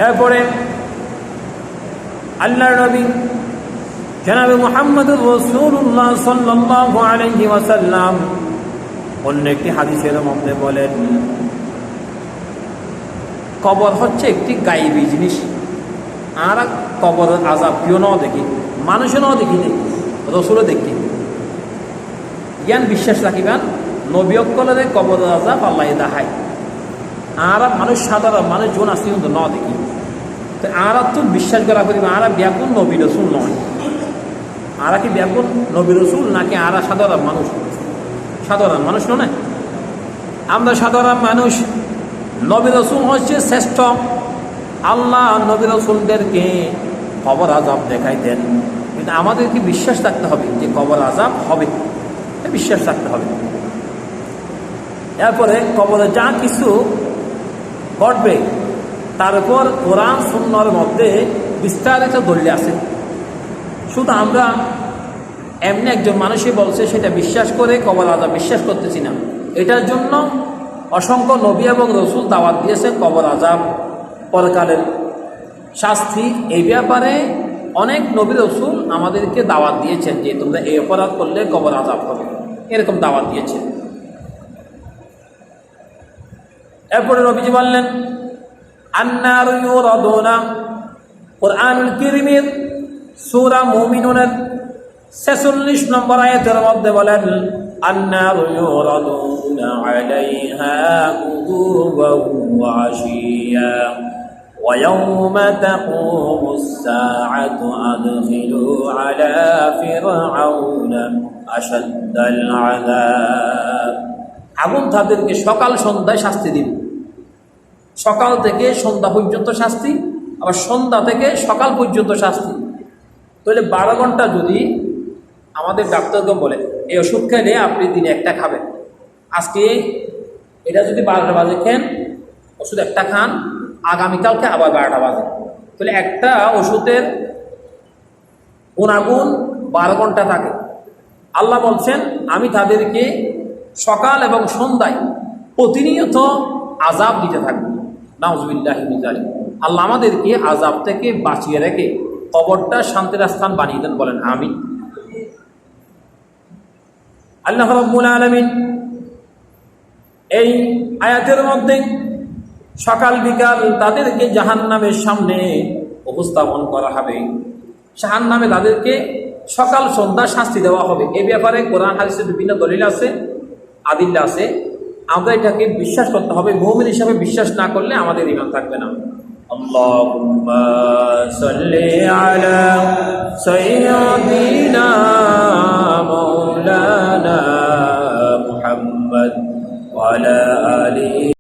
এরপরে আল্লাহর নবী জনাবে মুহাম্মদুর রাসূলুল্লাহ সাল্লাল্লাহু আলাইহি ওয়াসাল্লাম অন্য একটি হাদিসের মধ্যে বলেন, কবর হচ্ছে একটি গায়েবী জিনিস। আর কবর আযাব কেউ নাও দেখি, মানুষও নাও দেখি নেই, রসুলও দেখি। জ্ঞান বিশ্বাস রাখিবেন নবী অক্কলের কবর আযাব আল্লাহ দেখায়। আর মানুষ সাধারণ মানুষ জন আসতে কিন্তু ন দেখি, তো আর তো বিশ্বাস করা করি আর ব্যাকুল নবী রসুল নয়। আর কি ব্যাকুল নবী রসুল নাকি আর সাধারণ মানুষ? সাধারণ মানুষ নয়, আমরা সাধারণ মানুষ। নবী রসুল হচ্ছে শ্রেষ্ঠ। আল্লাহ নবী রসুলদেরকে কবর আযাব দেখাইতেন, কিন্তু আমাদেরকে বিশ্বাস রাখতে হবে যে কবর আযাব হবে, বিশ্বাস রাখতে হবে। এরপরে কবরে যা কিছু ঘটবে তার উপর কোরআন সুন্নাহর মধ্যে বিস্তারিত দলিল আছে। শুধু আমরা এমনি একজন মানুষই বলছে সেটা বিশ্বাস করে কবর আযাব বিশ্বাস করতেছি না। এটার জন্য অসংখ্য নবী এবং রসুল দাওয়াত দিয়েছে কবর আযাব, পরকালের শাস্তি। এই ব্যাপারে অনেক নবী রসুল আমাদেরকে দাওয়াত দিয়েছেন যে তোমরা এই অপরাধ করলে কবর আযাব হবে, এরকম দাওয়াত দিয়েছেন। এরপরে নবীজি বললেন আন্নারু ইউরাদুনা, কুরআনুল কারীমের সূরা মুমিনুনের 46 নম্বর আয়াতের মধ্যে বলেন আন্নারু ইউরাদুনা আলাইহা গুদুওয়ান ওয়া আশিয়া ওয়া ইয়াওমা তাকুমুস সাআতু আদখিলু আলা ফিরআউনা আশাদ্দাল আযাব। আগুন তাদেরকে সকাল সন্ধ্যায় শাস্তি দিবে। সকাল থেকে সন্ধ্যা পর্যন্ত শাস্তি, আবার সন্ধ্যা থেকে সকাল পর্যন্ত শাস্তি। তাহলে 12 ঘন্টা যদি আমাদের ডাক্তারকে বলে এই ওষুধ খেলে আপনি দিনে একটা খাবেন, আজকে এটা যদি 12টা বাজে খেন, ওষুধ একটা খান, আগামীকালকে আবার 12টা বাজে, তাহলে একটা ওষুধের গুণাগুণ 12 ঘন্টা থাকে। আল্লাহ বলছেন আমি তাদেরকে সকাল এবং সন্ধ্যায় প্রতিনিয়ত আযাব দিতে থাকবে। নাউযুবিল্লাহি মিন যালিক। আল্লাহ আমাদেরকে আযাব থেকে বাঁচিয়ে রেখে কবরটা শান্তির স্থান বানিয়ে দেন, বলেন আমিন। আল্লাহ রাব্বুল আলামিন এই আয়াতের মধ্যে সকাল বিকাল তাদেরকে জাহান্নামের সামনে উপস্থাপন করা হবে। জাহান্নামে তাদেরকে সকাল সন্ধ্যা শাস্তি দেওয়া হবে। এই ব্যাপারে কোরআন হাদিসের বিভিন্ন দলিল আছে, আদিল্লা আছে। আমরা এটাকে বিশ্বাস করতে হবে। মুমিন হিসাবে বিশ্বাস না করলে আমাদের ঈমান থাকবে না। আল্লাহুম্মা সাল্লি আলা সাইয়্যিদিনা মাওলানা মুহাম্মদ ওয়া আলা আলিহি